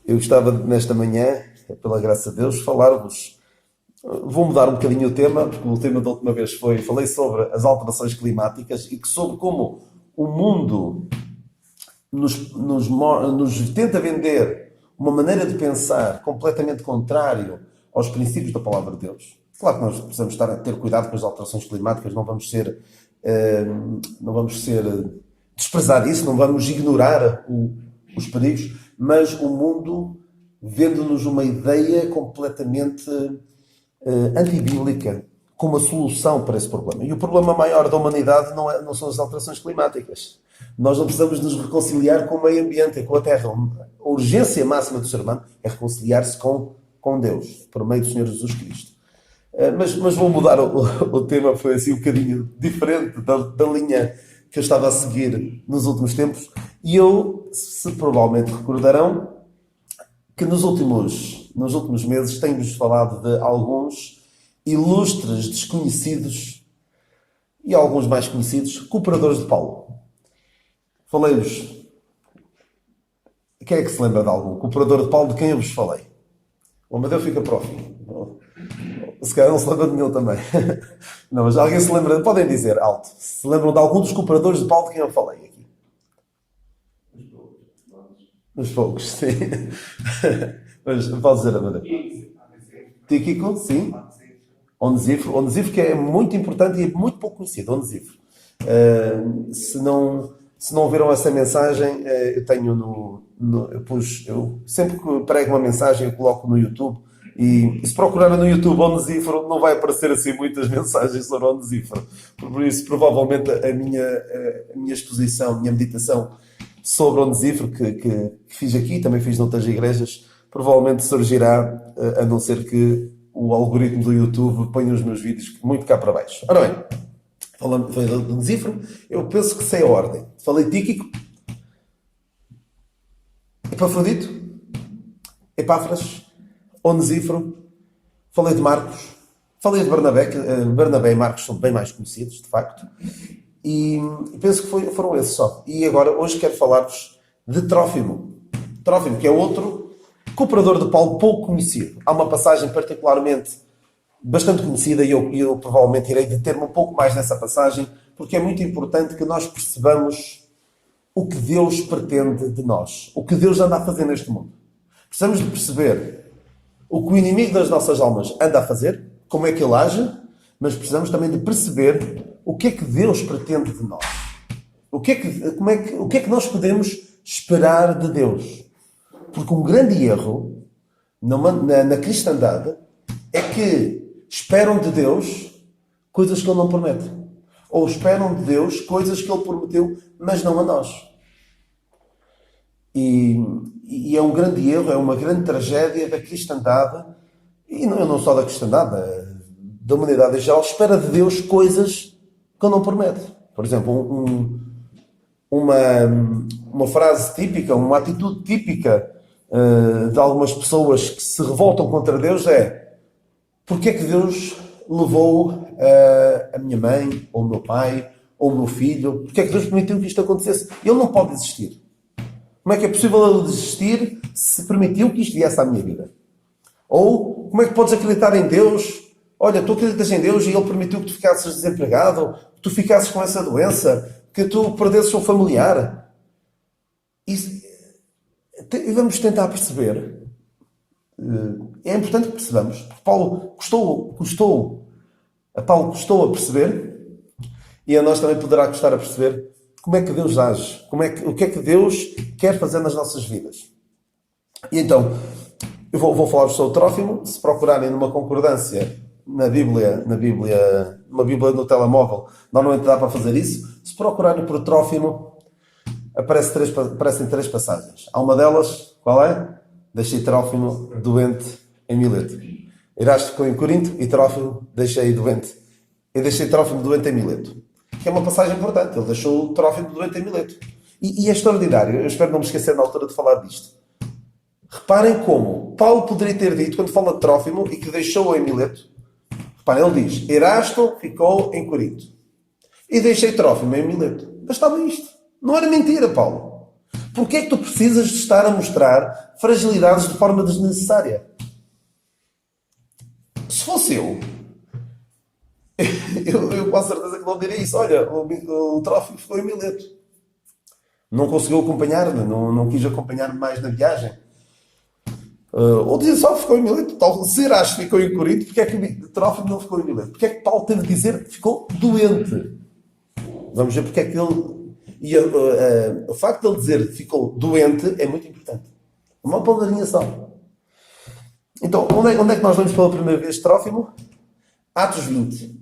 Eu gostava nesta manhã, pela graça de Deus, falar-vos. Vou mudar um bocadinho o tema, porque o tema da última vez falei sobre as alterações climáticas e que sobre como o mundo nos tenta vender uma maneira de pensar completamente contrário aos princípios da palavra de Deus. Claro que nós precisamos estar a ter cuidado com as alterações climáticas, não vamos ser desprezar isso, não vamos ignorar os perigos, mas o mundo vende-nos uma ideia completamente antibíblica como a solução para esse problema. E o problema maior da humanidade não são as alterações climáticas. Nós não precisamos nos reconciliar com o meio ambiente e com a Terra. A urgência máxima do ser humano é reconciliar-se com Deus, por meio do Senhor Jesus Cristo. Mas vou mudar o tema, foi assim um bocadinho diferente da linha que eu estava a seguir nos últimos tempos. E se provavelmente recordarão, que nos últimos meses tenho-vos falado de alguns ilustres desconhecidos e alguns mais conhecidos cooperadores de Paulo. Falei-vos. Quem é que se lembra de algum cooperador de Paulo de quem eu vos falei? O Amadeu fica para o fim. Se calhar não se lembra de nenhum também. Não, mas alguém se lembra, podem dizer alto, se lembram de algum dos cooperadores de Paulo de quem eu falei aqui? Uns poucos, sim. Mas pode dizer, Amadeu. Tíquico, sim. Onesíforo, que é muito importante e é muito pouco conhecido. Onesíforo. Se não ouviram essa mensagem, eu tenho eu sempre que prego uma mensagem eu coloco no YouTube e se procurarem no YouTube Onesíforo não vai aparecer assim muitas mensagens sobre Onesíforo. Por isso, provavelmente a minha exposição, a minha meditação sobre Onesíforo que fiz aqui, também fiz noutras igrejas, provavelmente surgirá, a não ser que o algoritmo do YouTube ponha os meus vídeos muito cá para baixo. Ora bem, falei de Onesíforo, eu penso que sei a ordem. Falei de Tíquico, Epafrodito, Epáfras, Onesíforo, falei de Marcos, falei de Barnabé, que Barnabé e Marcos são bem mais conhecidos, de facto, e penso que foram esses só. E agora, hoje quero falar-vos de Trófimo. Trófimo, que é outro cooperador de Paulo pouco conhecido. Há uma passagem particularmente bastante conhecida e eu provavelmente irei deter-me um pouco mais nessa passagem, porque é muito importante que nós percebamos o que Deus pretende de nós, o que Deus anda a fazer neste mundo. Precisamos de perceber o que o inimigo das nossas almas anda a fazer, como é que ele age, mas precisamos também de perceber o que é que Deus pretende de nós. O que é que nós podemos esperar de Deus? Porque um grande erro na cristandade é que esperam de Deus coisas que Ele não promete. Ou esperam de Deus coisas que Ele prometeu, mas não a nós. E é um grande erro, é uma grande tragédia da cristandade, e não só da cristandade, da humanidade em geral, espera de Deus coisas que Ele não promete. Por exemplo, uma frase típica, uma atitude típica de algumas pessoas que se revoltam contra Deus é: porque é que Deus levou a minha mãe, ou o meu pai, ou o meu filho? Porque é que Deus permitiu que isto acontecesse? Ele não pode existir. Como é que é possível ele desistir se permitiu que isto viesse à minha vida? Ou como é que podes acreditar em Deus? Olha, tu acreditas em Deus e Ele permitiu que tu ficasses desempregado, que tu ficasses com essa doença, que tu perdesses um familiar. E vamos tentar perceber. É importante que percebamos. Paulo custou a perceber, e a nós também poderá custar a perceber como é que Deus age, o que é que Deus quer fazer nas nossas vidas. E então, eu vou falar-vos sobre o Trófimo. Se procurarem numa concordância numa Bíblia no telemóvel, normalmente dá para fazer isso. Se procurarem por Trófimo, aparecem três passagens. Há uma delas, qual é? Deixei Trófimo doente em Mileto. Erasto ficou em Corinto e Trófimo deixei Trófimo doente em Mileto. Que é uma passagem importante. Ele deixou o Trófimo doente em Mileto. E é extraordinário. Eu espero não me esquecer na altura de falar disto. Reparem como Paulo poderia ter dito, quando fala de Trófimo e que deixou-o em Mileto, reparem, ele diz: Erasto ficou em Corinto e deixei Trófimo em Mileto. Bastava isto. Não era mentira, Paulo. Porquê é que tu precisas de estar a mostrar fragilidades de forma desnecessária? Se fosse eu com certeza que não diria isso. Olha, o tráfego ficou em Mileto. Não conseguiu acompanhar-me, não quis acompanhar-me mais na viagem. Ou dizer só ficou em Mileto. Tal, serás que ficou em Corinto, porque é que o tráfego não ficou em Mileto? Porque é que Paulo teve de dizer que ficou doente? Vamos ver porque é que ele... E o facto de ele dizer que ficou doente é muito importante. Uma palavrinha só. Então, onde é que nós vamos pela primeira vez Trófimo? Atos 20.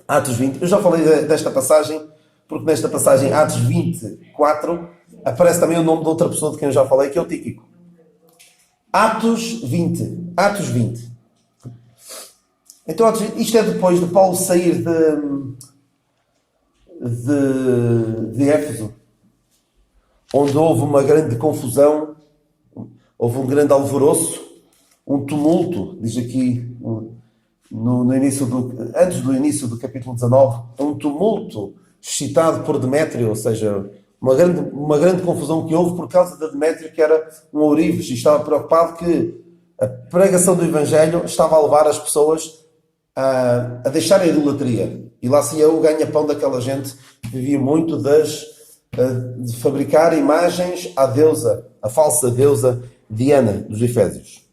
Atos 20. Eu já falei desta passagem, porque nesta passagem, Atos 24, aparece também o nome de outra pessoa de quem eu já falei, que é o Tíquico. Atos 20. Atos 20. Então, isto é depois de Paulo sair de Éfeso, onde houve uma grande confusão, houve um grande alvoroço, um tumulto, diz aqui no início antes do início do capítulo 19, um tumulto excitado por Demétrio, ou seja, uma grande confusão que houve por causa de Demétrio, que era um ourives, e estava preocupado que a pregação do Evangelho estava a levar as pessoas a deixar a idolatria. E lá se ia o ganha-pão daquela gente que vivia muito de fabricar imagens à deusa, a falsa deusa Diana dos Efésios.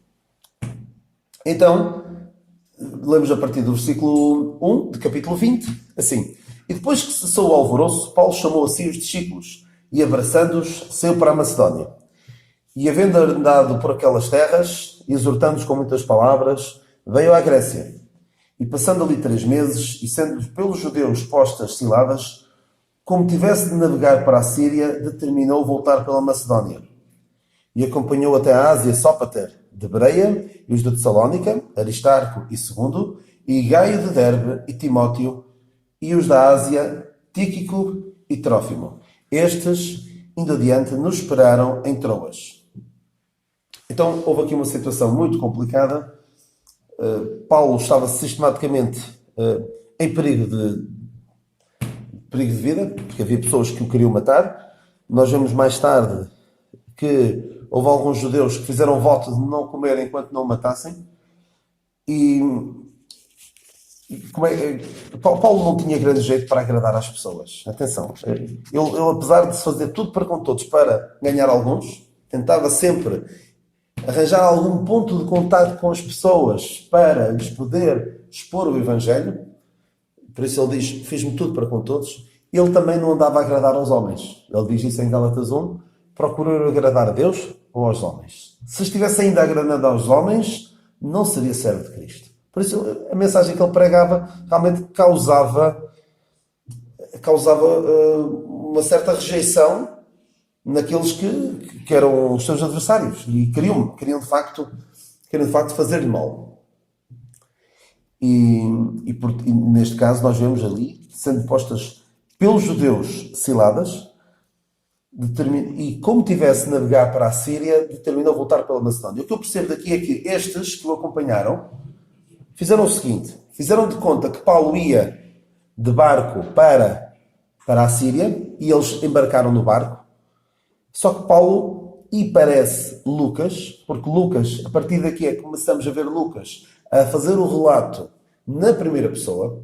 Então, lemos a partir do versículo 1, de capítulo 20, assim. E depois que cessou o alvoroço, Paulo chamou a si os discípulos e, abraçando-os, saiu para a Macedónia. E, havendo andado por aquelas terras, e exortando-os com muitas palavras, veio à Grécia. E, passando ali 3 meses, e sendo pelos judeus postas ciladas, como tivesse de navegar para a Síria, determinou voltar pela Macedónia. E acompanhou até a Ásia Sópater de Bereia, e os de Tessalónica, Aristarco e Segundo, e Gaio de Derbe e Timóteo, e os da Ásia, Tíquico e Trófimo. Estes, indo adiante, nos esperaram em Troas. Então, houve aqui uma situação muito complicada. Paulo estava sistematicamente em perigo de vida, porque havia pessoas que o queriam matar. Nós vemos mais tarde que houve alguns judeus que fizeram voto de não comer enquanto não o matassem. E Paulo não tinha grande jeito para agradar às pessoas. Atenção, ele apesar de se fazer tudo para com todos para ganhar alguns, tentava sempre arranjar algum ponto de contato com as pessoas para lhes poder expor o Evangelho. Por isso ele diz, fiz-me tudo para com todos. Ele também não andava a agradar aos homens. Ele diz isso em Gálatas 1, procurou agradar a Deus ou aos homens. Se estivesse ainda agradando aos homens, não seria servo de Cristo. Por isso a mensagem que ele pregava realmente causava uma certa rejeição naqueles que eram os seus adversários e queriam de facto fazer-lhe mal. E neste caso nós vemos ali, sendo postas pelos judeus ciladas, e como tivesse de navegar para a Síria, determinou voltar pela Macedónia. O que eu percebo daqui é que estes que o acompanharam fizeram o seguinte: fizeram de conta que Paulo ia de barco para a Síria e eles embarcaram no barco. Só que Paulo, e parece Lucas, porque Lucas, a partir daqui é que começamos a ver Lucas a fazer o relato na primeira pessoa.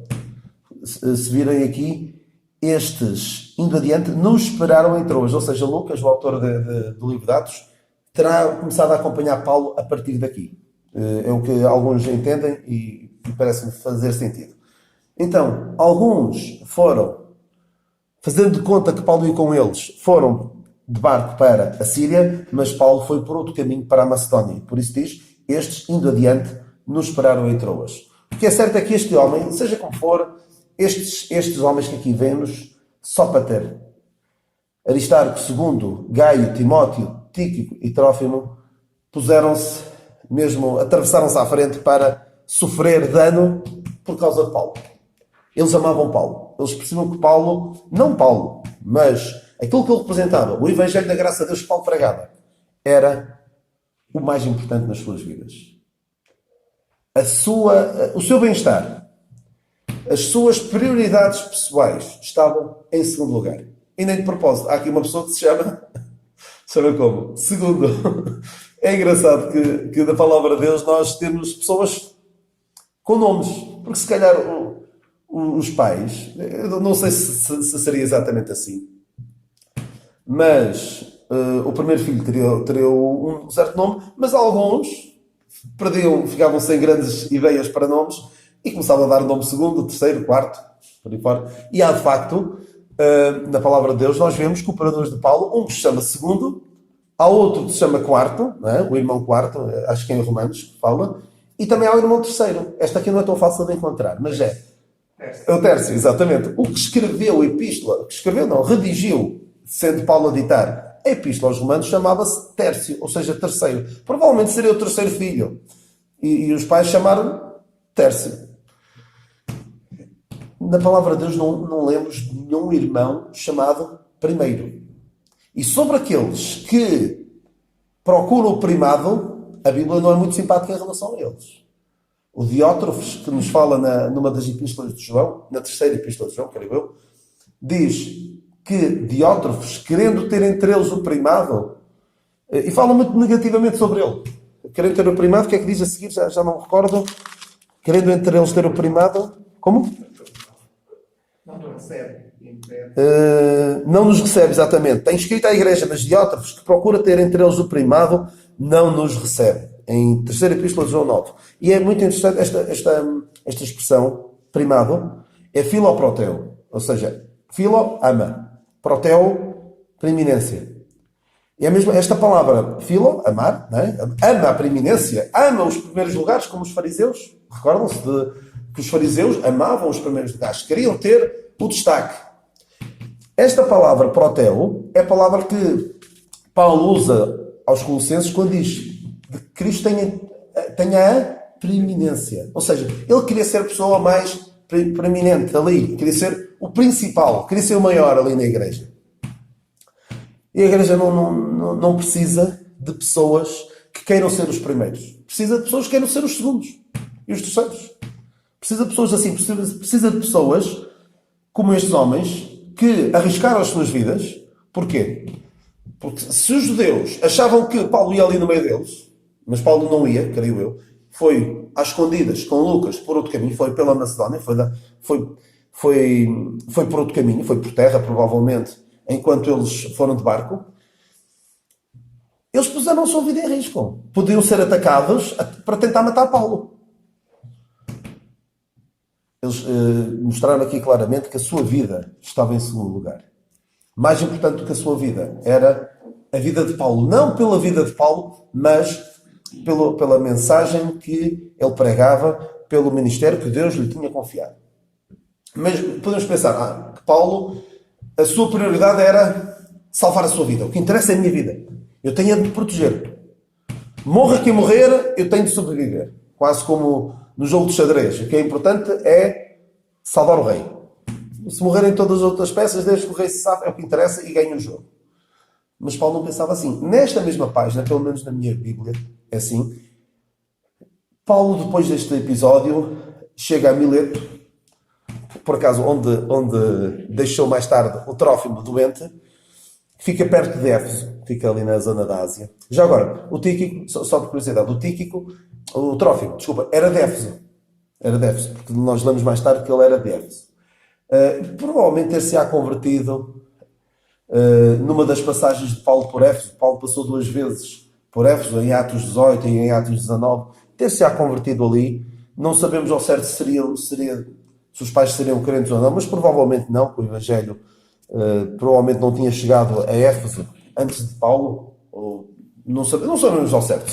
Se virem aqui, estes, indo adiante, nos esperaram em Troas. Ou seja, Lucas, o autor do livro de Atos, terá começado a acompanhar Paulo a partir daqui. É o que alguns entendem e parece-me fazer sentido. Então, alguns foram, fazendo de conta que Paulo ia com eles, foram de barco para a Síria, mas Paulo foi por outro caminho para a Macedónia. Por isso diz, estes, indo adiante, nos esperaram em Troas. O que é certo é que este homem, seja como for, estes homens que aqui vemos, Sópater, Aristarco, Segundo, Gaio, Timóteo, Tíquico e Trófimo, puseram-se mesmo, atravessaram-se à frente para sofrer dano por causa de Paulo. Eles amavam Paulo. Eles percebiam que Paulo, não Paulo, mas aquilo que ele representava, o Evangelho da graça de Deus que Paulo pregava, era o mais importante nas suas vidas. O seu bem-estar, as suas prioridades pessoais estavam em segundo lugar. E nem de propósito, há aqui uma pessoa que se chama Chama como? Segundo. É engraçado que da palavra de Deus nós temos pessoas com nomes. Porque se calhar os pais, eu não sei se seria exatamente assim, mas o primeiro filho teria um certo nome, mas alguns ficavam sem grandes ideias para nomes e começavam a dar nome segundo, terceiro, quarto, por aí fora. E há de facto, na palavra de Deus, nós vemos cooperadores de Paulo, um que se chama segundo, há outro que se chama quarto, não é? O irmão quarto, acho que é em Romanos que fala, e também há o irmão terceiro. Esta aqui não é tão fácil de encontrar, mas é. É o Tércio, exatamente. O que escreveu a epístola, que escreveu não, redigiu, sendo Paulo a ditar, a epístola aos Romanos chamava-se Tércio, ou seja, terceiro. Provavelmente seria o terceiro filho. E os pais chamaram Tércio. Na palavra de Deus não lemos de nenhum irmão chamado primeiro. E sobre aqueles que procuram o primado, a Bíblia não é muito simpática em relação a eles. O Diótrofes, que nos fala numa das epístolas de João, na terceira epístola de João, creio eu, diz que Diótrofes, querendo ter entre eles o primado, e fala muito negativamente sobre ele. Querendo ter o primado, o que é que diz a seguir? Já não me recordo. Querendo entre eles ter o primado, como? Não nos recebe. Não nos recebe, exatamente. Tem escrito à igreja, mas Diótrofes, que procura ter entre eles o primado, não nos recebe. Em terceira epístola de João 9. E é muito interessante esta expressão, primado, é filoproteu. Ou seja, filo, ama. Proteu, preeminência. E é mesmo esta palavra, filo, amar, não é? Ama a preeminência, ama os primeiros lugares, como os fariseus. Recordam-se que os fariseus amavam os primeiros lugares, queriam ter o destaque. Esta palavra proteu é a palavra que Paulo usa aos Colossenses quando diz que Cristo tenha a preeminência. Ou seja, ele queria ser a pessoa mais preeminente ali, queria ser o principal, queria ser o maior ali na igreja. E a igreja não precisa de pessoas que queiram ser os primeiros. Precisa de pessoas que queiram ser os segundos e os terceiros. Precisa de pessoas assim, precisa de pessoas como estes homens que arriscaram as suas vidas. Porquê? Porque se os judeus achavam que Paulo ia ali no meio deles, mas Paulo não ia, creio eu, foi às escondidas com Lucas por outro caminho, foi pela Macedónia, foi por outro caminho, foi por terra, provavelmente, enquanto eles foram de barco. Eles puseram a sua vida em risco. Podiam ser atacados para tentar matar Paulo. Eles mostraram aqui claramente que a sua vida estava em segundo lugar. Mais importante do que a sua vida era a vida de Paulo. Não pela vida de Paulo, mas pela mensagem que ele pregava, pelo ministério que Deus lhe tinha confiado. Mas podemos pensar que Paulo, a sua prioridade era salvar a sua vida. O que interessa é a minha vida. Eu tenho de proteger. Morra quem morrer, eu tenho de sobreviver. Quase como no jogo de xadrez. O que é importante é salvar o rei. Se morrerem todas as outras peças, desde que o rei se sabe, é o que interessa e ganha o jogo. Mas Paulo não pensava assim. Nesta mesma página, pelo menos na minha Bíblia, é assim. Paulo, depois deste episódio, chega a Mileto, por acaso, onde deixou mais tarde o Trófimo doente, que fica perto de Éfeso, fica ali na zona da Ásia. Já agora, o Tíquico, só por curiosidade, o Trófimo, desculpa, era de Éfeso. Era de Éfeso, porque nós lemos mais tarde que ele era de Éfeso. Provavelmente ter-se-á convertido numa das passagens de Paulo por Éfeso. Paulo passou 2 vezes por Éfeso, em Atos 18 e em Atos 19. Ter-se-á convertido ali. Não sabemos ao certo se os pais seriam crentes ou não, mas provavelmente não, porque o Evangelho provavelmente não tinha chegado a Éfeso antes de Paulo. Não sabemos ao certo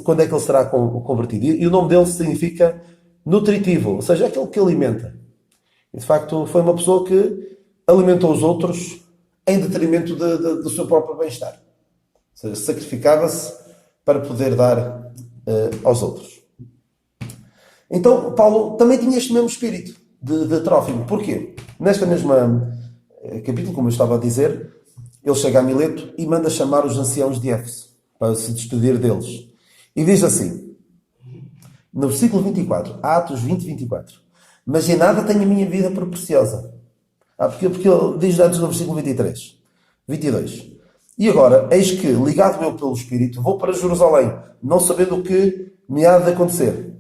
quando é que ele será convertido. E o nome dele significa nutritivo, ou seja, aquele que alimenta. E de facto foi uma pessoa que alimentou os outros em detrimento do seu próprio bem-estar. Ou seja, sacrificava-se para poder dar aos outros. Então, Paulo também tinha este mesmo espírito de Trófimo. Porquê? Nesta mesma capítulo, como eu estava a dizer, ele chega a Mileto e manda chamar os anciãos de Éfeso para se despedir deles. E diz assim, no versículo 24, Atos 20, 24, mas em nada tenho a minha vida por preciosa. Porque ele diz antes no versículo 23, 22, E agora, eis que, ligado eu pelo Espírito, vou para Jerusalém, não sabendo o que me há de acontecer.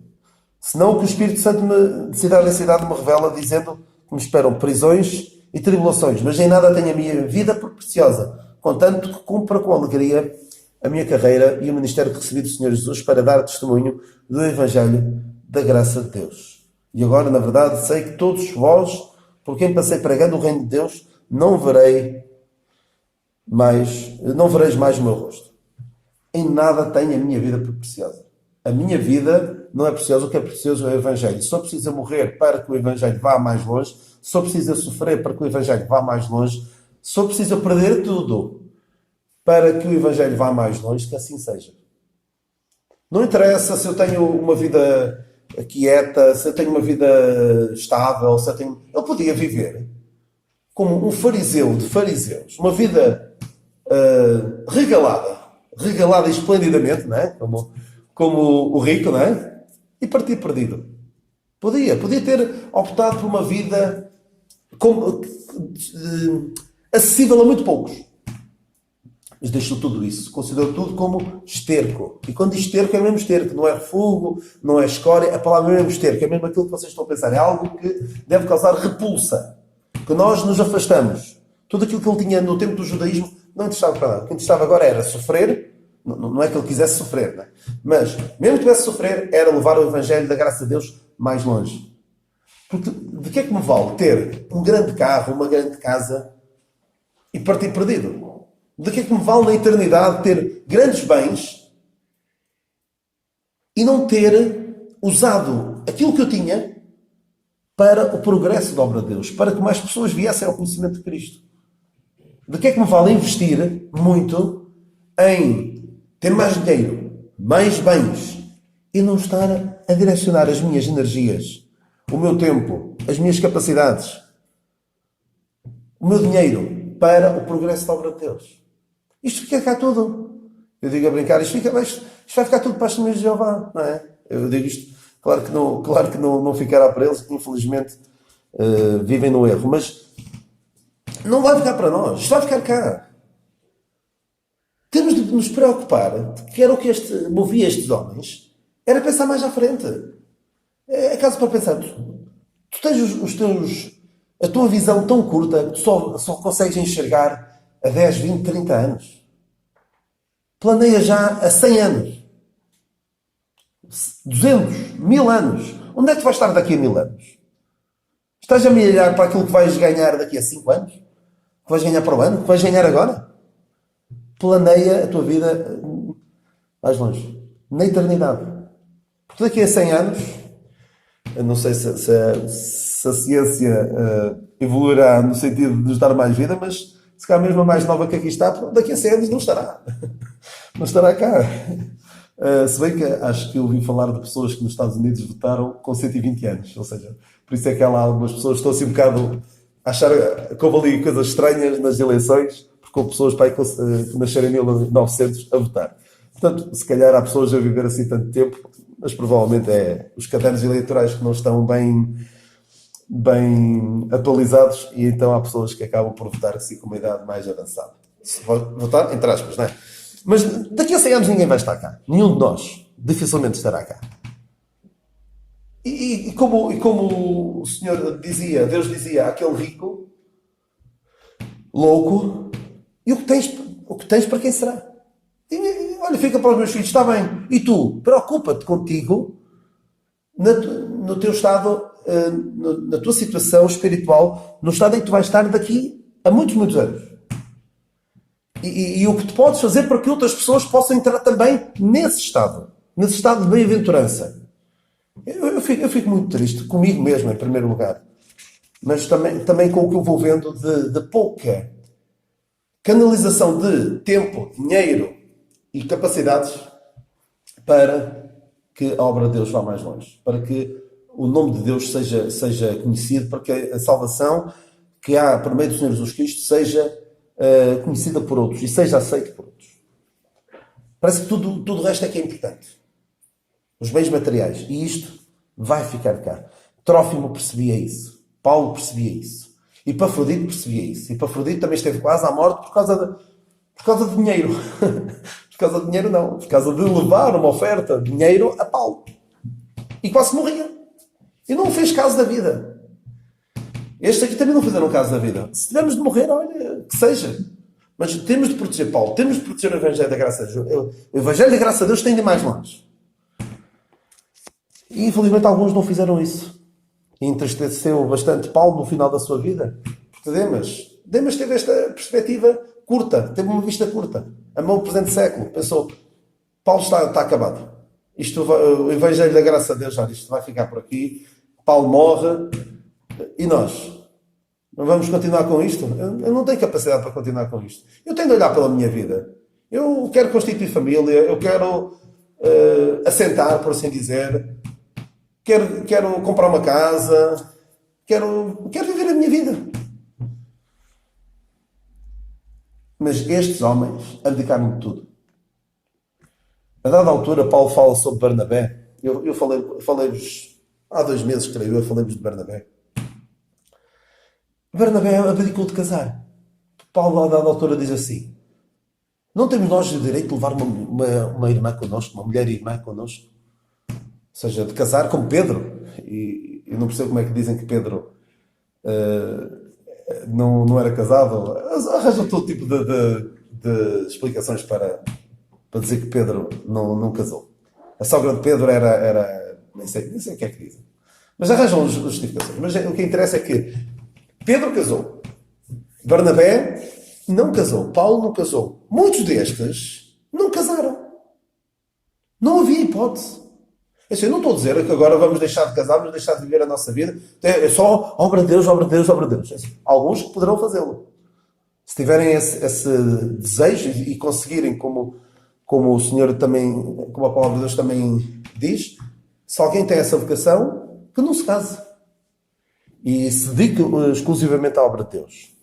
Senão o que o Espírito Santo de cidade em cidade me revela, dizendo que me esperam prisões e tribulações, mas em nada tenho a minha vida por preciosa, contanto que cumpra com alegria a minha carreira e o ministério que recebi do Senhor Jesus para dar testemunho do Evangelho da graça de Deus. E agora, na verdade, sei que todos vós, por quem passei pregando o reino de Deus, não vereis mais o meu rosto. Em nada tenho a minha vida por preciosa. A minha vida não é preciosa, o que é precioso é o Evangelho. Só preciso morrer para que o Evangelho vá mais longe, só preciso sofrer para que o Evangelho vá mais longe, só preciso perder tudo para que o Evangelho vá mais longe, que assim seja. Não interessa se eu tenho uma vida quieta, se eu tenho uma vida estável, se eu tenho... Eu podia viver como um fariseu de fariseus, uma vida regalada esplendidamente, não é? Como o rico, não é? E partir perdido. Podia ter optado por uma vida acessível a muito poucos. Mas deixou tudo isso, considerou tudo como esterco. E quando diz esterco, é mesmo esterco, não é refúgio, não é escória, a palavra é mesmo esterco, é mesmo aquilo que vocês estão a pensar, é algo que deve causar repulsa, que nós nos afastamos. Tudo aquilo que ele tinha no tempo do judaísmo não interessava para nada. O que interessava agora era sofrer, não é que ele quisesse sofrer, não é? Mas, mesmo que tivesse sofrer, era levar o Evangelho da graça de Deus mais longe. Porque de que é que me vale ter um grande carro, uma grande casa e partir perdido? De que é que me vale na eternidade ter grandes bens e não ter usado aquilo que eu tinha para o progresso da obra de Deus, para que mais pessoas viessem ao conhecimento de Cristo? De que é que me vale investir muito em ter mais dinheiro, mais bens e não estar a direcionar as minhas energias, o meu tempo, as minhas capacidades, o meu dinheiro para o progresso da obra de Deus? Isto fica cá tudo. Eu digo a brincar, isto vai ficar tudo para as testemunhas de Jeová, não é? Eu digo isto, claro que não ficará para eles, que infelizmente vivem no erro, mas não vai ficar para nós, isto vai ficar cá. Temos de nos preocupar, que era o que movia estes homens, era pensar mais à frente. É caso para pensar, tu tens a tua visão tão curta que tu só consegues enxergar a 10, 20, 30 anos. Planeia já a 100 anos. 200, 1000 anos. Onde é que tu vais estar daqui a 1000 anos? Estás a olhar para aquilo que vais ganhar daqui a 5 anos? Que vais ganhar para o ano? Que vais ganhar agora? Planeia a tua vida mais longe. Na eternidade. Porque daqui a 100 anos, eu não sei se a ciência evoluirá no sentido de nos dar mais vida, mas se calhar mesmo a mais nova que aqui está, daqui a 100 anos não estará. Não estará cá. Se bem que acho que eu ouvi falar de pessoas que nos Estados Unidos votaram com 120 anos. Ou seja, por isso é que há lá algumas pessoas que estão assim um bocado a achar que houve ali coisas estranhas nas eleições, porque houve pessoas para aí que nasceram em 1900 a votar. Portanto, se calhar há pessoas a viver assim tanto tempo, mas provavelmente é os cadernos eleitorais que não estão bem atualizados e então há pessoas que acabam por votar assim com uma idade mais avançada. Se votar, entre aspas, não é? Mas daqui a 100 anos ninguém vai estar cá. Nenhum de nós dificilmente estará cá. E como o Senhor dizia, Deus dizia àquele rico, louco, e o que tens para quem será? Olha, fica para os meus filhos, está bem. E tu, preocupa-te contigo no teu estado, na tua situação espiritual, no estado em que tu vais estar daqui a muitos, muitos anos. E o que tu podes fazer para que outras pessoas possam entrar também nesse estado de bem-aventurança. Eu fico muito triste comigo mesmo, em primeiro lugar, mas também com o que eu vou vendo de pouca canalização de tempo, dinheiro e capacidades para que a obra de Deus vá mais longe, para que o nome de Deus seja conhecido, para que a salvação que há por meio do Senhor Jesus Cristo seja conhecida por outros e seja aceita por outros. Parece que tudo o resto é que é importante. Os bens materiais. E isto vai ficar cá. Trófimo percebia isso. Paulo percebia isso. E Epafrodito percebia isso. E Epafrodito também esteve quase à morte por causa Por causa de dinheiro. Por causa de dinheiro não. Por causa de levar uma oferta de dinheiro a Paulo. E quase morria. E não fez caso da vida. Este aqui também não fizeram caso da vida. Se tivermos de morrer, olha, que seja. Mas temos de proteger Paulo. Temos de proteger o Evangelho da Graça de Deus. O Evangelho da Graça de Deus tem de ir mais longe. E infelizmente alguns não fizeram isso. E entristeceu bastante Paulo no final da sua vida. Porque Demas teve esta perspectiva curta. Teve uma vista curta. Amou o presente século. Pensou, Paulo está acabado. O Evangelho da Graça de Deus, já isto vai ficar por aqui. Paulo morre. E nós? Não vamos continuar com isto? Eu não tenho capacidade para continuar com isto. Eu tenho de olhar pela minha vida. Eu quero constituir família. Eu quero assentar, por assim dizer. Quero comprar uma casa. Quero viver a minha vida. Mas estes homens abdicaram de tudo. A dada altura, Paulo fala sobre Barnabé. Eu falei-vos há 2 meses, creio eu, falei-vos de Barnabé. Barnabé abdicou de casar. Paulo, a dada altura, diz assim: não temos nós o direito de levar uma irmã connosco, uma mulher irmã connosco? Ou seja, de casar como Pedro. E eu não percebo como é que dizem que Pedro não era casado. Arranjam todo tipo de explicações para dizer que Pedro não casou. A sogra de Pedro era nem sei o que é que dizem. Mas arranjam justificações. Mas o que interessa é que Pedro casou. Barnabé não casou. Paulo não casou. Muitos destes não casaram. Não havia hipótese. Eu não estou a dizer que agora vamos deixar de casar, vamos deixar de viver a nossa vida. É só obra de Deus, obra de Deus, obra de Deus. Alguns que poderão fazê-lo. Se tiverem esse desejo e conseguirem, como o Senhor também, como a palavra de Deus também diz, se alguém tem essa vocação, que não se case. E se dedique exclusivamente à obra de Deus.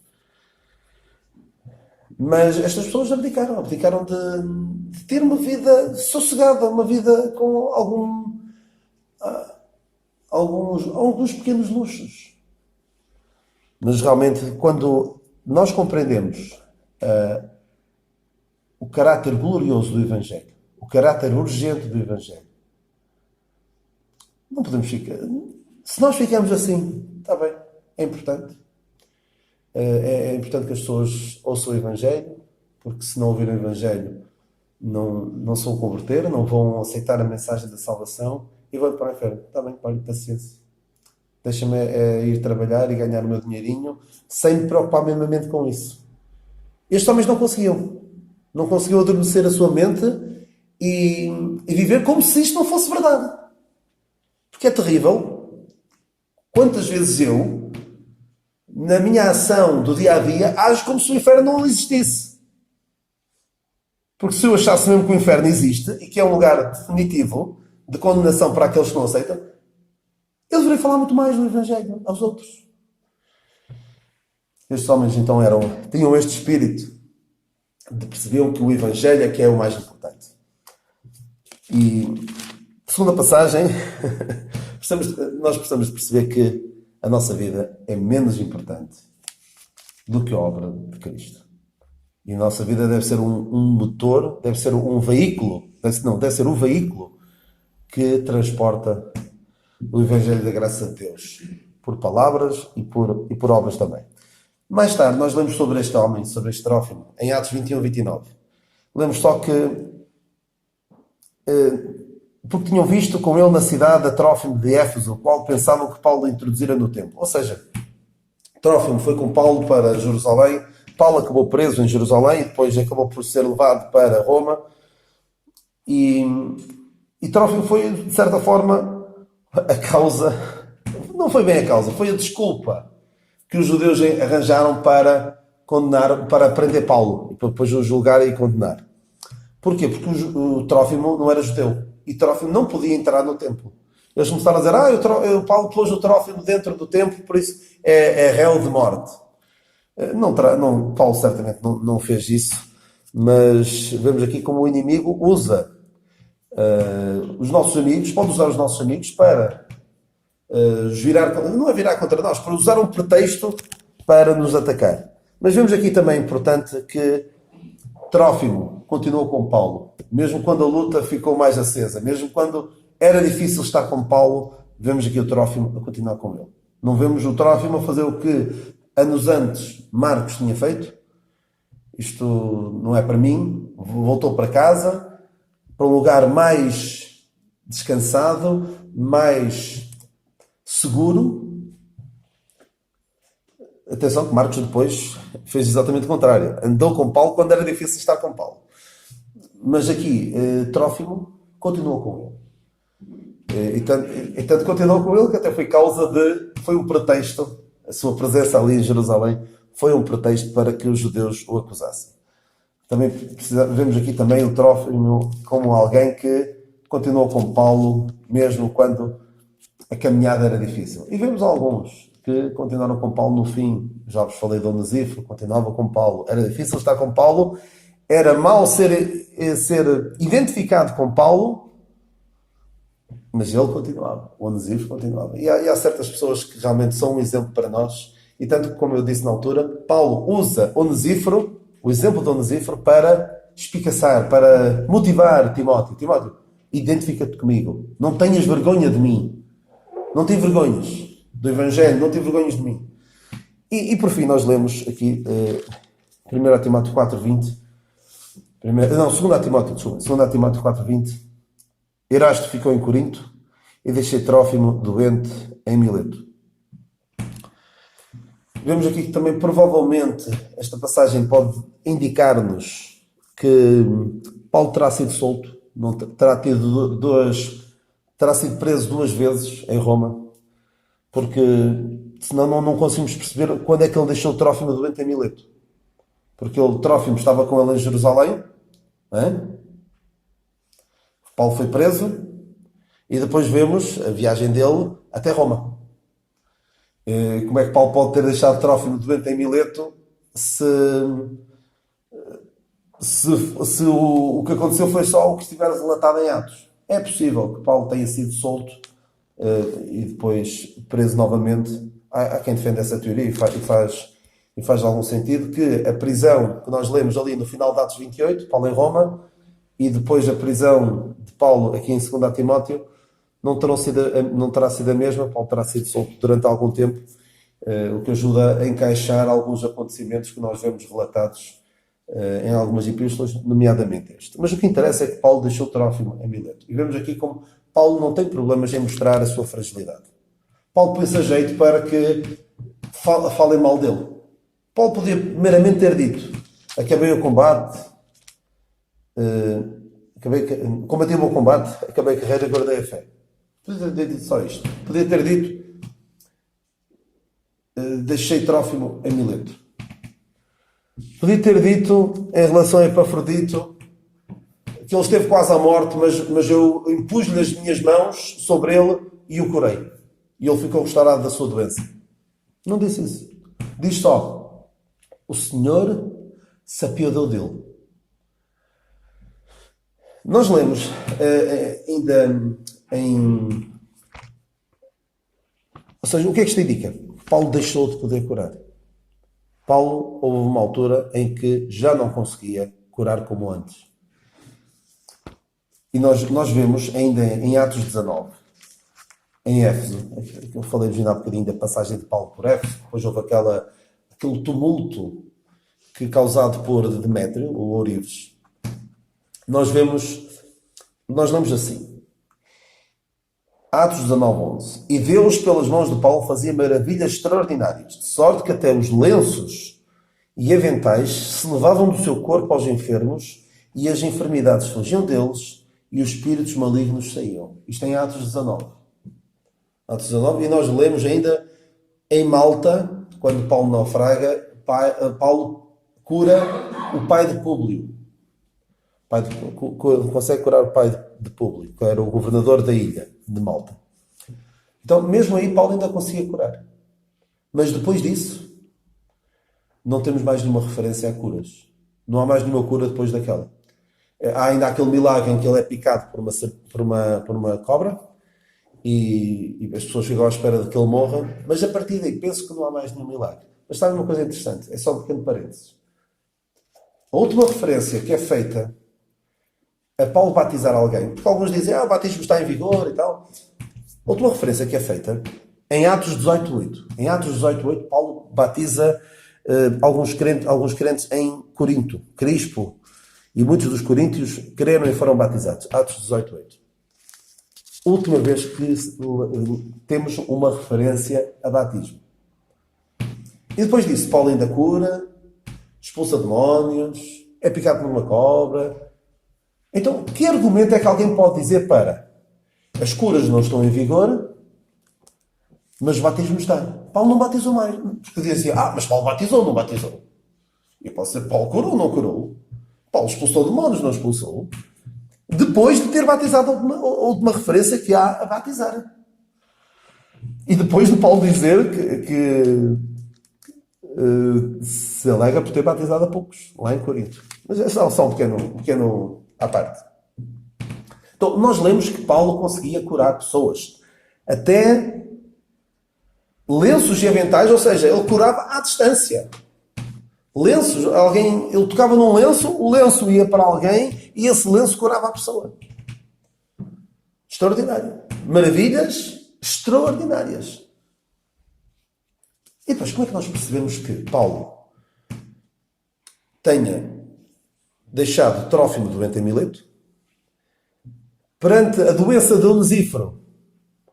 Mas estas pessoas abdicaram de ter uma vida sossegada, uma vida com alguns pequenos luxos. Mas realmente, quando nós compreendemos o caráter glorioso do Evangelho, o caráter urgente do Evangelho, não podemos ficar... Se nós ficamos assim, está bem, é importante. É importante que as pessoas ouçam o Evangelho, porque se não ouvirem o Evangelho, não se vão converter, não vão aceitar a mensagem da salvação e vão para o inferno. Está bem, olha, paciência. Deixa-me ir trabalhar e ganhar o meu dinheirinho, sem me preocupar minimamente com isso. Estes homens não conseguiam. Não conseguiam adormecer a sua mente e viver como se isto não fosse verdade. Porque é terrível. Quantas vezes eu, na minha ação do dia-a-dia, ajo como se o inferno não existisse. Porque se eu achasse mesmo que o inferno existe e que é um lugar definitivo de condenação para aqueles que não aceitam, eu deveria falar muito mais do Evangelho aos outros. Estes homens então tinham este espírito de perceber que o Evangelho é que é o mais importante. E, segunda passagem, nós precisamos de perceber que a nossa vida é menos importante do que a obra de Cristo. E a nossa vida deve ser um motor, deve ser um veículo, deve ser o veículo que transporta o Evangelho da Graça de Deus, por palavras e por obras também. Mais tarde nós lemos sobre este homem, sobre este Trófimo, em Atos 21-29. Lemos só que porque tinham visto com ele na cidade a Trófimo de Éfeso, o qual pensavam que Paulo introduzira no templo. Ou seja, Trófimo foi com Paulo para Jerusalém. Paulo acabou preso em Jerusalém e depois acabou por ser levado para Roma. E Trófimo foi, de certa forma, a causa... Não foi bem a causa, foi a desculpa que os judeus arranjaram para condenar, para prender Paulo e para depois o julgar e condenar. Porquê? Porque o Trófimo não era judeu. E Trófimo não podia entrar no templo. Eles começaram a dizer, Paulo pôs o Trófimo dentro do templo, por isso é réu de morte. Paulo certamente não fez isso, mas vemos aqui como o inimigo usa os nossos amigos, pode usar os nossos amigos para não é virar contra nós, para usar um pretexto para nos atacar. Mas vemos aqui também, importante, que Trófimo continuou com Paulo, mesmo quando a luta ficou mais acesa, mesmo quando era difícil estar com Paulo, vemos aqui o Trófimo a continuar com ele. Não vemos o Trófimo a fazer o que anos antes Marcos tinha feito. Isto não é para mim. Voltou para casa, para um lugar mais descansado, mais seguro. Atenção que Marcos depois fez exatamente o contrário. Andou com Paulo quando era difícil estar com Paulo. Mas aqui, Trófimo continuou com ele. E tanto continuou com ele que até foi um pretexto, a sua presença ali em Jerusalém foi um pretexto para que os judeus o acusassem. Também vemos aqui também o Trófimo como alguém que continuou com Paulo mesmo quando a caminhada era difícil. E vemos alguns que continuaram com Paulo no fim. Já vos falei de Onesíforo, continuava com Paulo. Era difícil estar com Paulo, era mau ser identificado com Paulo, mas ele continuava, o Onesíforo continuava. E há certas pessoas que realmente são um exemplo para nós, e tanto como eu disse na altura, Paulo usa Onesíforo, o exemplo de Onesíforo, para espicaçar, para motivar Timóteo. Timóteo, identifica-te comigo, não tenhas vergonha de mim, não tenhas vergonhas do Evangelho, não tenhas vergonhas de mim. E por fim nós lemos aqui 1 Timóteo 4:20, 2 Timóteo 4:20, Erasto ficou em Corinto e deixei Trófimo doente em Mileto. Vemos aqui que também provavelmente esta passagem pode indicar-nos que Paulo terá sido solto, terá sido preso 2 vezes em Roma, porque senão não conseguimos perceber quando é que ele deixou Trófimo doente em Mileto. Porque o Trófimo estava com ele em Jerusalém, não é? Paulo foi preso e depois vemos a viagem dele até Roma. Como é que Paulo pode ter deixado Trófimo doente em Mileto se o que aconteceu foi só o que estiver relatado em Atos? É possível que Paulo tenha sido solto e depois preso novamente. Há quem defenda essa teoria e faz algum sentido que a prisão que nós lemos ali no final de Atos 28, Paulo em Roma, e depois a prisão de Paulo aqui em 2 Timóteo não terá sido a mesma. Paulo terá sido solto durante algum tempo, o que ajuda a encaixar alguns acontecimentos que nós vemos relatados em algumas epístolas, nomeadamente este. Mas o que interessa é que Paulo deixou Trófimo em Mileto. E vemos aqui como Paulo não tem problemas em mostrar a sua fragilidade. Paulo põe-se a jeito para que falem mal dele. Paulo podia meramente ter dito: acabei o combate, combati o bom combate, acabei a carreira e guardei a fé. Podia ter dito só isto. Podia ter dito: deixei Trófimo em Mileto. Podia ter dito, em relação a Epafrodito, que ele esteve quase à morte, mas eu impus-lhe as minhas mãos sobre ele e o curei. E ele ficou restaurado da sua doença. Não disse isso. Diz só: o Senhor se apiedou dele. Nós lemos ainda em... Ou seja, o que é que isto indica? Paulo deixou de poder curar. Paulo, houve uma altura em que já não conseguia curar como antes. E nós vemos ainda em Atos 19, em Éfeso, eu falei-vos ainda há bocadinho da passagem de Paulo por Éfeso, depois houve aquele tumulto causado por Demétrio, o Ourives. Nós lemos assim, Atos 19:11, e Deus pelas mãos de Paulo fazia maravilhas extraordinárias, de sorte que até os lenços e aventais se levavam do seu corpo aos enfermos, e as enfermidades fugiam deles, e os espíritos malignos saíam. Isto em Atos 19. Atos 19, e nós lemos ainda em Malta, quando Paulo naufraga, Paulo cura o pai de Públio. Consegue curar o pai de Públio, que era o governador da ilha de Malta. Então, mesmo aí, Paulo ainda conseguia curar. Mas depois disso, não temos mais nenhuma referência a curas. Não há mais nenhuma cura depois daquela. Há ainda aquele milagre em que ele é picado por uma cobra e as pessoas ficam à espera de que ele morra, mas a partir daí penso que não há mais nenhum milagre. Mas sabe uma coisa interessante? É só um pequeno parênteses. A última referência que é feita a Paulo batizar alguém, porque alguns dizem, o batismo está em vigor e tal. A última referência que é feita em Atos 18:8. Em Atos 18:8, Paulo batiza alguns crentes em Corinto, Crispo, e muitos dos coríntios creram e foram batizados. Atos 18:8. Última vez que temos uma referência a batismo. E depois disso, Paulo ainda cura, expulsa demónios, é picado por uma cobra. Então, que argumento é que alguém pode dizer para as curas não estão em vigor, mas o batismo está? Paulo não batizou mais. Porque dizia assim, mas Paulo batizou ou não batizou? E pode ser, Paulo curou ou não curou? Paulo expulsou demónios, não expulsou? Depois de ter batizado a última referência que há a batizar. E depois de Paulo dizer que se alega por ter batizado a poucos, lá em Corinto. Mas é só um pequeno à parte. Então, nós lemos que Paulo conseguia curar pessoas. Até lenços e aventais, ou seja, ele curava à distância. Lenços, ele tocava num lenço, o lenço ia para alguém e esse lenço curava a pessoa. Extraordinário. Maravilhas extraordinárias. E depois, como é que nós percebemos que Paulo tenha deixado Trófimo doente em Mileto? Perante a doença de Onesíforo,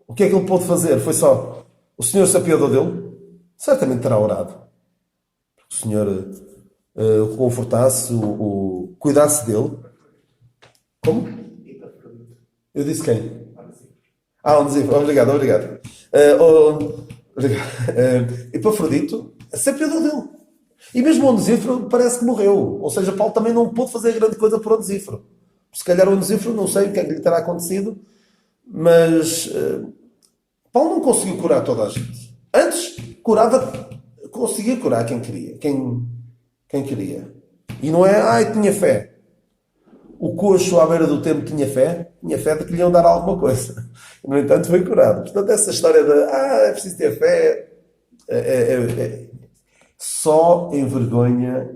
o que é que ele pôde fazer? Foi só, o Senhor se apiadou dele? Certamente terá orado. O Senhor o confortasse, cuidasse dele. Como? Eu disse quem? Onesíforo. Obrigado. Epafrodito se apiadou dele. E mesmo Onesíforo parece que morreu. Ou seja, Paulo também não pôde fazer grande coisa por Onesíforo. Se calhar Onesíforo, não sei o que é que lhe terá acontecido, mas Paulo não conseguiu curar toda a gente. Antes, conseguia curar quem queria. Quem queria. E não é, tinha fé. O coxo à beira do templo tinha fé de que lhe iam dar alguma coisa. No entanto, foi curado. Portanto, essa história de, é preciso ter fé, só envergonha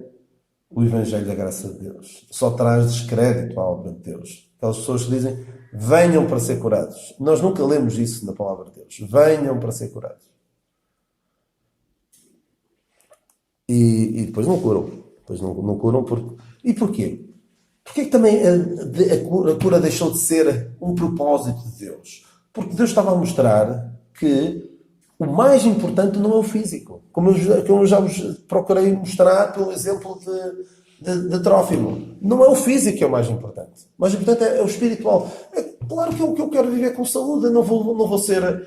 o Evangelho da Graça de Deus. Só traz descrédito à obra de Deus. Aquelas pessoas que dizem, venham para ser curados. Nós nunca lemos isso na palavra de Deus. Venham para ser curados. E depois não curam. Depois não curam porque... E porquê? Porquê que também a cura deixou de ser um propósito de Deus? Porque Deus estava a mostrar que o mais importante não é o físico. Como eu já vos procurei mostrar pelo exemplo de Trófimo. Não é o físico que é o mais importante. O mais importante é o espiritual. É claro que eu quero viver com saúde. Eu não vou ser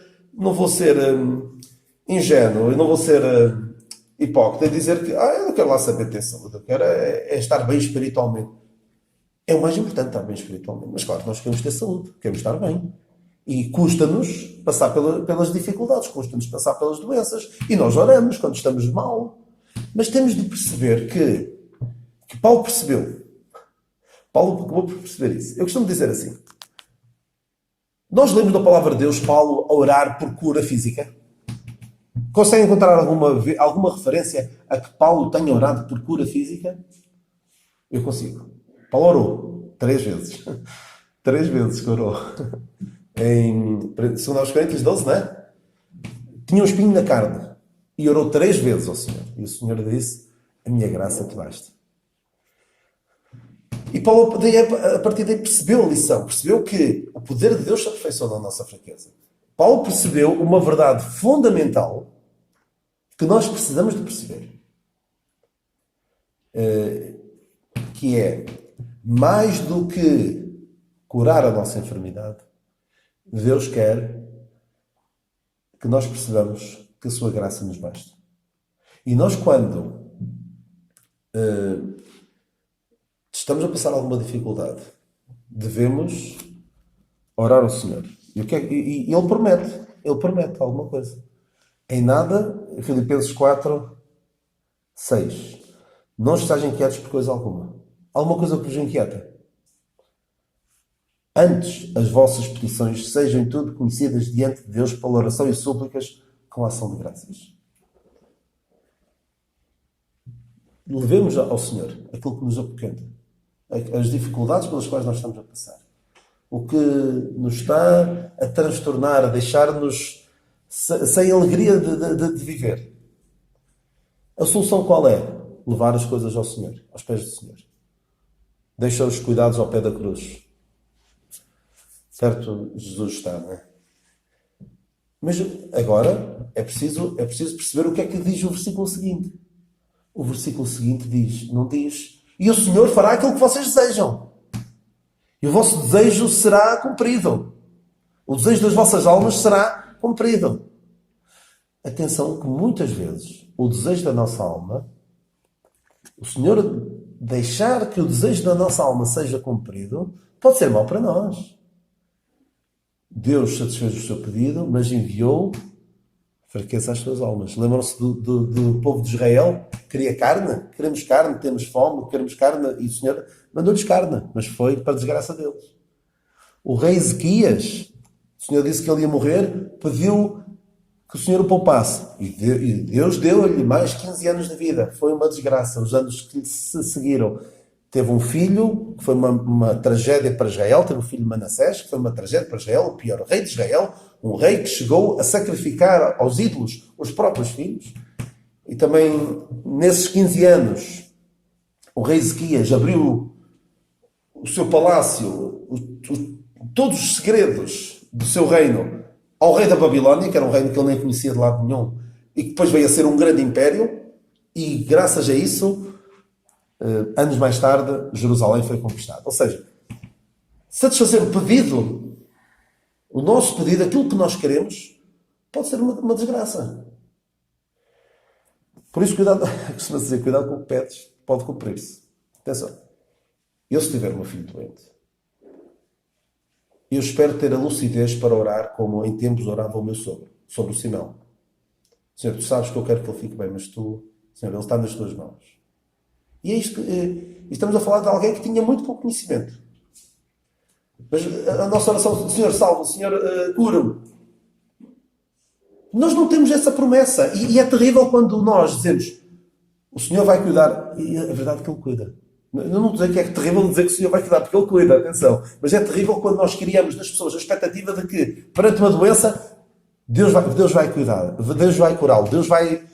ingênuo. Eu não vou ser hipócrita e dizer que eu não quero lá saber ter saúde. Eu quero estar bem espiritualmente. É o mais importante estar bem espiritualmente. Mas claro, nós queremos ter saúde. Queremos estar bem. E custa-nos passar pelas dificuldades, custa-nos passar pelas doenças. E nós oramos quando estamos mal. Mas temos de perceber que Paulo percebeu. Paulo acabou por perceber isso. Eu costumo dizer assim. Nós lemos da palavra de Deus Paulo a orar por cura física. Conseguem encontrar alguma referência a que Paulo tenha orado por cura física? Eu consigo. Paulo orou 3 vezes. 3 vezes que orou. Em 2 Coríntios 12, não é? Tinha um espinho na carne e orou 3 vezes ao Senhor. E o Senhor disse, a minha graça te basta. E Paulo, a partir daí, percebeu a lição. Percebeu que o poder de Deus se aperfeiçoa na nossa fraqueza. Paulo percebeu uma verdade fundamental que nós precisamos de perceber. Que é, mais do que curar a nossa enfermidade, Deus quer que nós percebamos que a sua graça nos basta. E nós, quando estamos a passar alguma dificuldade, devemos orar ao Senhor. E Ele promete alguma coisa. Em nada, Filipenses 4, 6. Não estejam inquietos por coisa alguma. Alguma coisa que vos inquieta. Antes, as vossas petições sejam tudo conhecidas diante de Deus pela oração e súplicas com ação de graças. levemos ao Senhor aquilo que nos apoquenta, as dificuldades pelas quais nós estamos a passar, o que nos está a transtornar, a deixar-nos sem alegria de viver. A solução qual é? Levar as coisas ao Senhor, aos pés do Senhor. Deixa os cuidados ao pé da cruz. Certo, Jesus está, não é? Mas agora é preciso perceber o que é que diz o versículo seguinte. O versículo seguinte não diz: e o Senhor fará aquilo que vocês desejam. E o vosso desejo será cumprido. O desejo das vossas almas será cumprido. Atenção que muitas vezes o desejo da nossa alma, o Senhor deixar que o desejo da nossa alma seja cumprido, pode ser mau para nós. Deus satisfez o seu pedido, mas enviou fraqueza às suas almas. Lembram-se do povo de Israel? Queria carne? Queremos carne, temos fome, queremos carne. E o Senhor mandou-lhes carne, mas foi para a desgraça deles. O rei Ezequias, o Senhor disse que ele ia morrer, pediu que o Senhor o poupasse. E Deus deu-lhe mais 15 anos de vida. Foi uma desgraça. Os anos que se seguiram. Teve um filho, que foi uma tragédia para Israel. Teve um filho Manassés, que foi uma tragédia para Israel. O pior rei de Israel. Um rei que chegou a sacrificar aos ídolos os próprios filhos. E também, nesses 15 anos, o rei Ezequias abriu o seu palácio, todos os segredos do seu reino, ao rei da Babilónia, que era um reino que ele nem conhecia de lado nenhum, e que depois veio a ser um grande império, e graças a isso, anos mais tarde, Jerusalém foi conquistada. Ou seja, satisfazer o pedido, o nosso pedido, aquilo que nós queremos, pode ser uma desgraça. Por isso, cuidado, costuma dizer, cuidado com o que pedes, pode cumprir-se. Atenção, eu se tiver um filho doente, eu espero ter a lucidez para orar como em tempos orava o meu sogro, sobre o Simão. Senhor, tu sabes que eu quero que ele fique bem, mas tu, Senhor, ele está nas tuas mãos. E é isto que estamos a falar de alguém que tinha muito pouco conhecimento. Mas a nossa oração, Senhor, salva-me, Senhor, cura-me. Nós não temos essa promessa. E é terrível quando nós dizemos, o Senhor vai cuidar. E é verdade que Ele cuida. Eu não estou a dizer que é terrível dizer que o Senhor vai cuidar, porque Ele cuida, atenção. Mas é terrível quando nós criamos nas pessoas a expectativa de que, perante uma doença, Deus vai cuidar, Deus vai curá-lo, Deus vai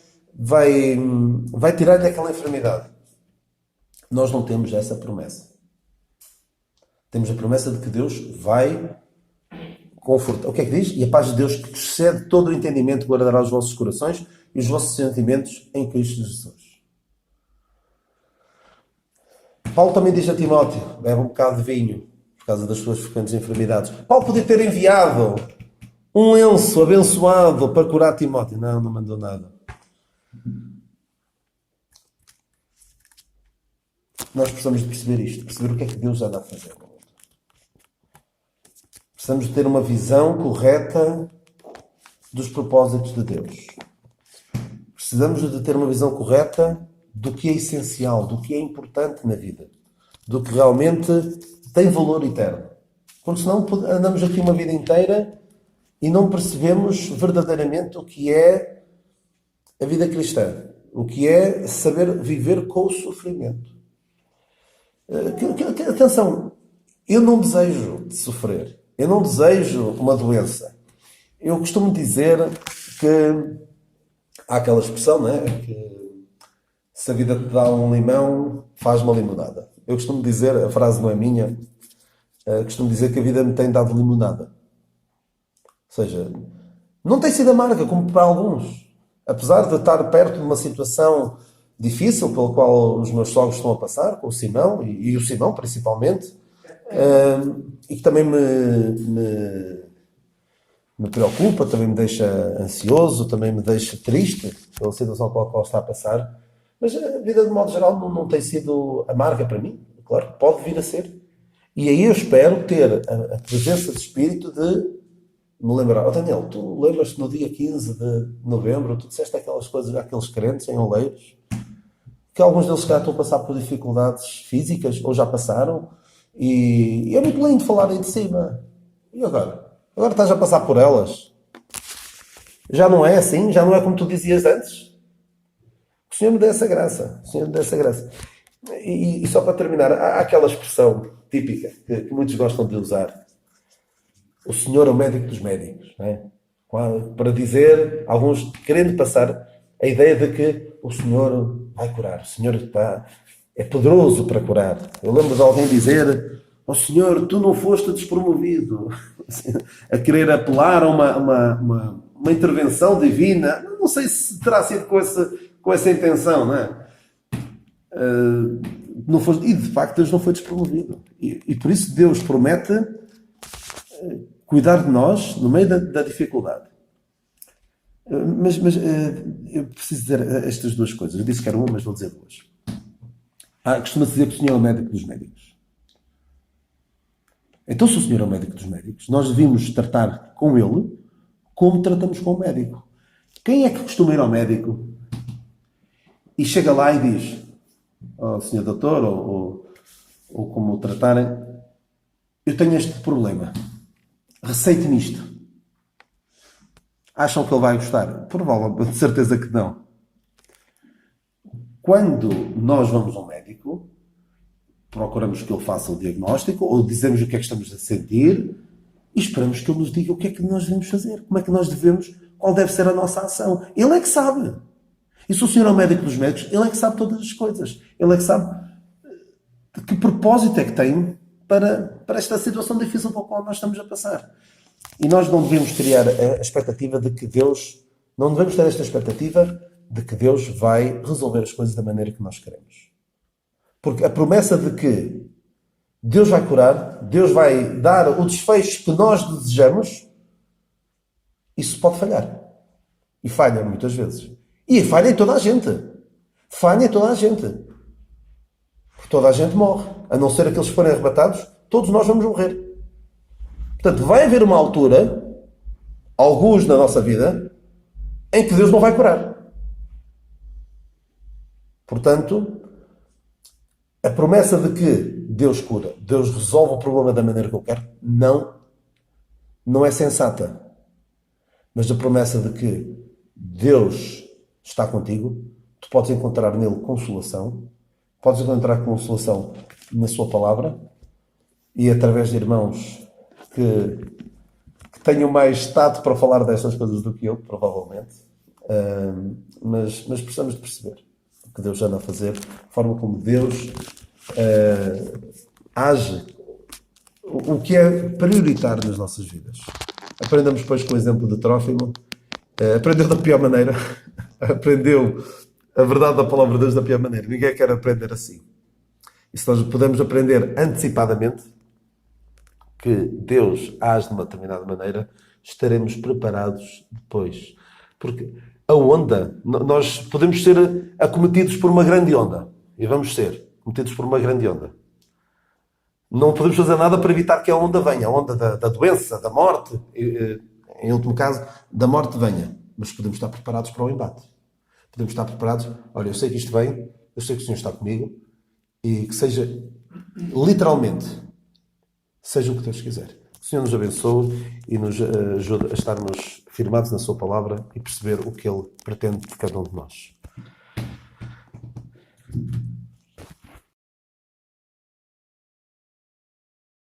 tirar-lhe aquela enfermidade. Nós não temos essa promessa. Temos a promessa de que Deus vai confortar. O que é que diz? E a paz de Deus, que excede todo o entendimento, guardará os vossos corações e os vossos sentimentos em Cristo Jesus. Paulo também diz a Timóteo, bebe um bocado de vinho, por causa das suas frequentes enfermidades. Paulo podia ter enviado um lenço abençoado para curar Timóteo. Não mandou nada. Nós precisamos de perceber isto, perceber o que é que Deus anda a fazer. Precisamos de ter uma visão correta dos propósitos de Deus. Precisamos de ter uma visão correta do que é essencial, do que é importante na vida, do que realmente tem valor eterno. Porque senão andamos aqui uma vida inteira e não percebemos verdadeiramente o que é a vida cristã, o que é saber viver com o sofrimento. Atenção, eu não desejo sofrer, eu não desejo uma doença. Eu costumo dizer que há aquela expressão, não é? Que se a vida te dá um limão, faz uma limonada. Eu costumo dizer, a frase não é minha, costumo dizer que a vida me tem dado limonada. Ou seja, não tem sido amarga, como para alguns. Apesar de estar perto de uma situação difícil pela qual os meus sogros estão a passar, com o Simão, e o Simão principalmente, e que também me preocupa, também me deixa ansioso, também me deixa triste pela situação pela qual está a passar. Mas a vida, de modo geral, não tem sido amarga para mim. Claro que pode vir a ser. E aí eu espero ter a presença de espírito de me lembrar. Daniel, tu lembras-te no dia 15 de novembro, tu disseste aquelas coisas àqueles crentes em Oleiros, que alguns deles já estão a passar por dificuldades físicas, ou já passaram, e é muito lindo falar aí de cima. E agora? Agora estás a passar por elas? Já não é assim? Já não é como tu dizias antes? O o Senhor me dê essa graça. O Senhor me dê essa graça. E só para terminar, há aquela expressão típica que muitos gostam de usar. O Senhor é o médico dos médicos. Não é? Para dizer, alguns querendo passar a ideia de que o Senhor vai curar. O Senhor é poderoso para curar. Eu lembro de alguém dizer: ó Senhor, tu não foste despromovido. A querer apelar a uma intervenção divina. Não sei se terá sido com essa intenção, não é? Não foi, e de facto Deus não foi despromovido. E por isso Deus promete cuidar de nós no meio da dificuldade. Mas eu preciso dizer estas duas coisas. Eu disse que era uma, mas vou dizer duas. Costuma-se dizer que o Senhor é o médico dos médicos. Então, se o Senhor é o médico dos médicos, nós devíamos tratar com Ele como tratamos com o médico. Quem é que costuma ir ao médico e chega lá e diz: ó Senhor Doutor, ou como o tratarem, eu tenho este problema, receite-me isto. Acham que ele vai gostar? Provavelmente, de certeza que não. Quando nós vamos ao médico, procuramos que ele faça o diagnóstico, ou dizemos o que é que estamos a sentir, e esperamos que ele nos diga o que é que nós devemos fazer, como é que nós devemos, qual deve ser a nossa ação. Ele é que sabe. E se o Senhor é o médico dos médicos, Ele é que sabe todas as coisas. Ele é que sabe de que propósito é que tem para esta situação difícil pela qual nós estamos a passar. E nós não devemos criar a expectativa de que Deus... Não devemos ter esta expectativa de que Deus vai resolver as coisas da maneira que nós queremos. Porque a promessa de que Deus vai curar, Deus vai dar o desfecho que nós desejamos, isso pode falhar. E falha muitas vezes. E falha em toda a gente. Falha em toda a gente. Porque toda a gente morre. A não ser aqueles que forem arrebatados, todos nós vamos morrer. Portanto, vai haver uma altura, alguns na nossa vida, em que Deus não vai curar. Portanto, a promessa de que Deus cura, Deus resolve o problema da maneira que eu quero, não é sensata. Mas a promessa de que Deus está contigo, tu podes encontrar nele consolação, podes encontrar consolação na sua palavra e através de irmãos que tenham mais tato para falar destas coisas do que eu, provavelmente. Mas precisamos de perceber o que Deus anda a fazer, a forma como Deus age, o que é prioritário nas nossas vidas. Aprendamos, depois, com o exemplo de Trófimo. Aprendeu da pior maneira. Aprendeu a verdade da palavra de Deus da pior maneira. Ninguém quer aprender assim. E se nós podemos aprender antecipadamente que Deus age de uma determinada maneira, estaremos preparados depois. Porque a onda, nós podemos ser acometidos por uma grande onda. E vamos ser acometidos por uma grande onda. Não podemos fazer nada para evitar que a onda venha. A onda da doença, da morte, em último caso, da morte venha. Mas podemos estar preparados para o embate. Podemos estar preparados. Olha, eu sei que isto vem, eu sei que o Senhor está comigo, e que seja, literalmente, seja o que Deus quiser. Que o Senhor nos abençoe e nos ajude a estarmos firmados na sua palavra e perceber o que Ele pretende de cada um de nós.